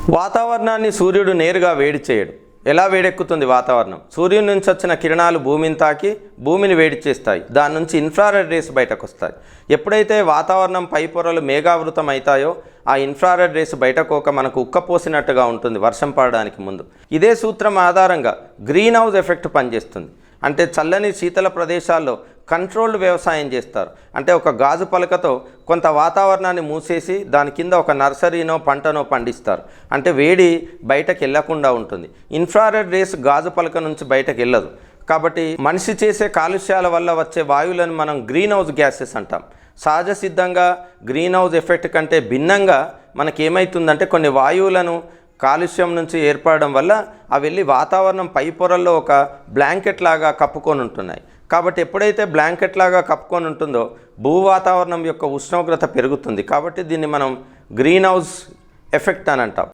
వాతావరణాన్ని సూర్యుడు నేరుగా వేడి చేయడు. ఎలా వేడెక్కుతుంది వాతావరణం? సూర్యుడి నుంచి వచ్చిన కిరణాలు భూమిని తాకి భూమిని వేడి చేస్తాయి. దాని నుంచి ఇన్ఫ్రారెడ్ రేస్ బయటకు వస్తాయి. ఎప్పుడైతే వాతావరణం పై పొరలు మేఘావృతం అవుతాయో ఆ ఇన్ఫ్రారెడ్ రేస్ బయటకు మనకు ఉక్కపోసినట్టుగా ఉంటుంది వర్షం పడడానికి ముందు. ఇదే సూత్రం ఆధారంగా గ్రీన్ హౌస్ ఎఫెక్ట్ పనిచేస్తుంది. అంటే చల్లని శీతల ప్రదేశాల్లో కంట్రోల్డ్ వ్యవసాయం చేస్తారు. అంటే ఒక గాజు పలకతో కొంత వాతావరణాన్ని మూసేసి దాని కింద ఒక నర్సరీనో పంటనో పండిస్తారు. అంటే వేడి బయటకు వెళ్లకుండా ఉంటుంది. ఇన్ఫ్రారెడ్ రేస్ గాజు పలక నుంచి బయటకు వెళ్ళదు. కాబట్టి మనిషి చేసే కాలుష్యాల వల్ల వచ్చే వాయువులను మనం గ్రీన్ హౌస్ గ్యాసెస్ అంటాం. సహజ సిద్ధంగా గ్రీన్ హౌస్ ఎఫెక్ట్ కంటే భిన్నంగా మనకేమవుతుందంటే కొన్ని వాయువులను కాలుష్యం నుంచి ఏర్పడడం వల్ల అవి వెళ్ళి వాతావరణం పై పొరల్లో ఒక బ్లాంకెట్ లాగా కప్పుకొని ఉంటున్నాయి. కాబట్టి ఎప్పుడైతే బ్లాంకెట్ లాగా కప్పుకొని ఉంటుందో భూ వాతావరణం యొక్క ఉష్ణోగ్రత పెరుగుతుంది. కాబట్టి దీన్ని మనం గ్రీన్ హౌస్ ఎఫెక్ట్ అని అంటాం.